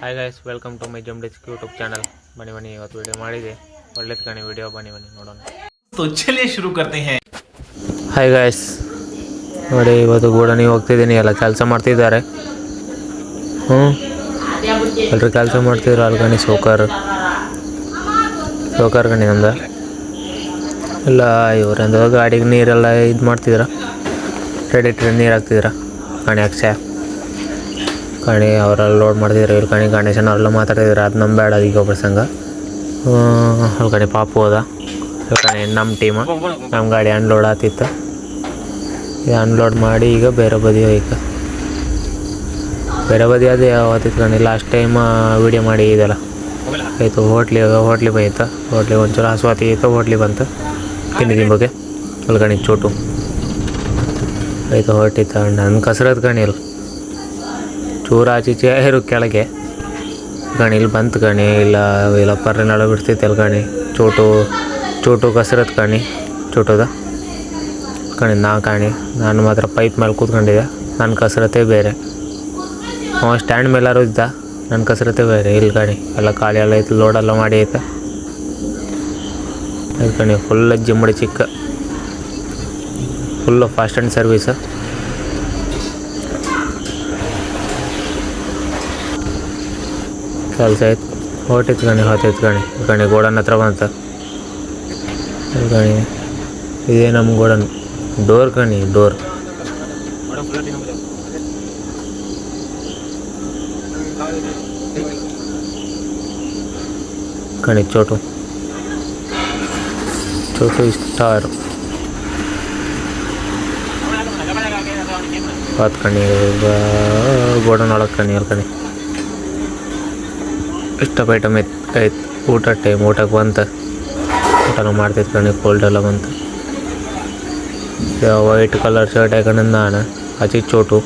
Hi guys, welcome to my jam disc YouTube channel. ಬನ್ನಿ ಇವತ್ತು video ಮಾಡಿದೆ, ಒಳ್ಳೇದು ಕಾಣಿ ವಿಡಿಯೋ. ಬನ್ನಿ ನೋಡೋಣ. तो चलिए शुरू करते हैं. ಹಾಯ್ ಗೈಸ್, ನೋಡಿ ಇವತ್ತು ಗೂಡನಿ ಹೋಗ್ತಿದ್ದೀನಿ. ಎಲ್ಲ ಕೆಲಸ ಮಾಡ್ತಿದ್ದಾರೆ. ಎಲ್ಲರೂ ಕೆಲಸ ಮಾಡ್ತಿದ್ರು. ಅಲ್ಲಿ ಗಣಿ ಸೌಕರ್ ಗಣಿ ನಮ್ದು ಎಲ್ಲ ಇವರಂದ ಗಾಡಿಗೆ ನೀರೆಲ್ಲ ಇದು ಮಾಡ್ತಿದ್ರ, ರೆಡಿ ನೀರು ಹಾಕ್ತಿದ್ರ. ಕಣಿ ಅಕ್ಷಯ ಕಣಿ ಅವರೆಲ್ಲ ಲೋಡ್ ಮಾಡ್ತಿದ್ರು. ಇಲ್ಲಿ ಕಣಿ ಗಣೇಶನ ಅವರೆಲ್ಲ ಮಾತಾಡ್ತಿದ್ರು. ಅದು ನಮ್ಮ ಬೇಡ ಈಗ ಪ್ರಸಂಗ. ಅಲ್ಲಿ ಕಣಿ ಪಾಪು ಹೋದ. ಇಲ್ಲಿ ಕಣಿ ನಮ್ಮ ಟೀಮು ನಮ್ಮ ಗಾಡಿ ಅನ್ಲೋಡ್ ಆಗ್ತಿತ್ತು. ಇದು ಅನ್ಲೋಡ್ ಮಾಡಿ ಈಗ ಬೇರೆ ಬದಿ ಅದು ಯಾವತ್ತಿತ್ತು ಕಣಿ. ಲಾಸ್ಟ್ ಟೈಮ್ ವೀಡಿಯೋ ಮಾಡಿ ಇದೆಲ್ಲ ಆಯಿತು. ಹೋಟ್ಲಿ ಬಂತು. ಹೋಟ್ಲಿ ಒಂಚೂರು ಹಸುವಾತಿ ಇತ್ತು. ಹೋಟ್ಲಿ ಬಂತು ತಿಂಡಿ ಬಗ್ಗೆ. ಅಲ್ಲಿ ಕಣಿ ಚೋಟು ಆಯಿತು. ಹೊಟ್ಟಿತ್ತು ನನ್ನ ಕಸರತ್ತು ಕಣಿ. ಇಲ್ಲಿ ಚೂರು ಆಚೀಚೆ ಇರು ಕೆಳಗೆ ಕಣಿ. ಇಲ್ಲಿ ಬಂತು ಕಣಿ. ಇಲ್ಲ ಪರ್ರೆ ನಳ ಬಿಡ್ತೈತೆ ಅಲ್ಲಿ ಕಣಿ. ಚೋಟು ಕಸರತ್ತು ಕಣಿ. ಚೋಟದ ಕಣಿ ನಾನು ಮಾತ್ರ ಪೈಪ್ ಮೇಲೆ ಕೂತ್ಕೊಂಡಿದ್ದೆ. ನನ್ನ ಕಸರತ್ತೇ ಬೇರೆ. ಸ್ಟ್ಯಾಂಡ್ ಮೇಲಾರು ಇದ್ದ. ನನ್ನ ಕಸರತ್ತೇ ಬೇರೆ. ಇಲ್ಲಿ ಕಣಿ ಎಲ್ಲ ಖಾಲಿ ಎಲ್ಲ ಐತೆ. ಲೋಡೆಲ್ಲ ಮಾಡಿ ಐತೆ. ಇದು ಕಣಿ ಫುಲ್ ಜಿಮ್ಮಡಿ ಚಿಕ್ಕ, ಫುಲ್ಲು ಫಾಸ್ಟ್ ಆ್ಯಂಡ್ ಸರ್ವೀಸು. ಕೆಲಸ ಆಯ್ತು. ಹೊಟ್ಟಿತ್ತು ಕಣಿ ಗೋಡನ್ ಹತ್ರ ಬಂತ. ಕಣಿ ಇದೇ ನಮ್ಮ ಗೋಡನ್ ಡೋರ್ ಕಣಿ. ಡೋರ್ ಕಣಿ ಚೋಟು ಇಷ್ಟಾರು ಹೊತ್ತು ಕಣಿ. ಗೋಡನ್ ಒಳಗೆ ಕಣಿ. ಅಲ್ಲಿ ಕಣಿ ಇಷ್ಟಪ್ಪ ಐಟಮ್ ಆಯ್ತು. ಊಟಕ್ಕೆ ಬಂತು. ಊಟನೂ ಮಾಡ್ತಿತ್ತು ಕಣಿ. ಕೋಲ್ಡೆಲ್ಲ ಬಂತು. ವೈಟ್ ಕಲರ್ ಶರ್ಟ್ ಹಾಕೊಂಡು ನಾನು ಆಚೆ ಚೋಟು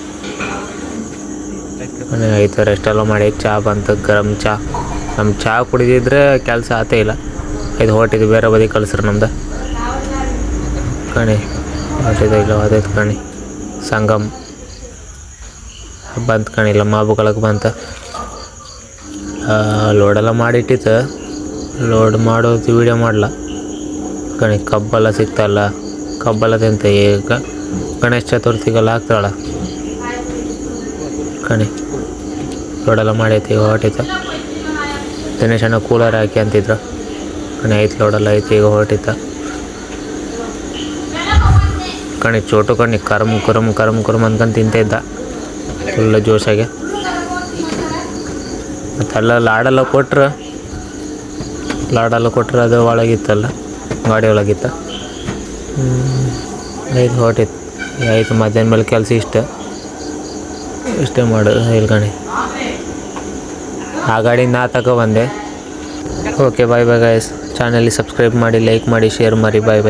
ಆಯ್ತು. ರೆಸ್ಟೆಲ್ಲ ಮಾಡಿ ಚಹಾ ಬಂತು. ಗರಂ ಚಹಾ. ನಮ್ಮ ಚಹಾ ಕುಡಿದಿದ್ರೆ ಕೆಲಸ ಆತೇ ಇಲ್ಲ. ಇದು ಹೊಟ್ಟಿದ್ದು ಬೇರೆ ಬದಿ ಕಳಿಸ್ರಿ ನಮ್ದು ಕಣಿ. ಹೊಟ್ಟಿದ್ದು ಇಲ್ಲ ಅದೈತೆ ಕಣಿ. ಸಂಗಮ್ ಬಂತು ಕಣಿ. ಇಲ್ಲ ಮಾಬುಗಳಕ್ಕೆ ಬಂತು. ಲೋಡೆಲ್ಲ ಮಾಡಿಟ್ಟಿತ್ತು. ಲೋಡ್ ಮಾಡೋದು ವೀಡಿಯೋ ಮಾಡಲ ಕಣಿ. ಕಬ್ಬೆಲ್ಲ ಸಿಗ್ತಲ್ಲ. ಕಬ್ಬೆಲ್ಲ ತಿಂತ ಈಗ ಗಣೇಶ ಚತುರ್ಥಿಗೆಲ್ಲ ಹಾಕ್ತಾಳ ಕಣಿ. ಲೋಡೆಲ್ಲ ಮಾಡೈತಿ. ಹೊಟ್ಟಿತ್ತು. ದಿನೇಶಣ್ಣ ಕೂಲರ್ ಹಾಕಿ ಅಂತಿದ್ರು ಕಣಿ. ಐತೆ ಲೋಡೆಲ್ಲ ಐತಿ. ಈಗ ಹೊಟ್ಟಿತ್ತ ಕಣಿ. ಚೋಟು ಕಣಿ ಕರಮ್ ಅಂದ್ಕೊಂಡು ತಿಂತಿದ್ದ ಫುಲ್ ಜೋಶಾಗೆ. ಮತ್ತೆಲ್ಲ ಲಾಡೆಲ್ಲ ಕೊಟ್ರೆ ಅದು ಒಳಗಿತ್ತಲ್ಲ, ಗಾಡಿ ಒಳಗಿತ್ತ. ಐದು ಹೊಟ್ಟಿತ್ತು. ಆಯಿತು. ಮಧ್ಯಾಹ್ನ ಮೇಲೆ ಕೆಲಸ ಇಷ್ಟೇ ಮಾಡೋದು. ಇಲ್ಲಿ ಕಣಿ ಆ ಗಾಡಿ ನಾ ತಗೊಬಂದೆ. Okay, bye guys. ಚಾನಲ್ಗೆ ಸಬ್ಸ್ಕ್ರೈಬ್ ಮಾಡಿ, ಲೈಕ್ ಮಾಡಿ, ಶೇರ್ ಮಾಡಿ. ಬಾಯ್.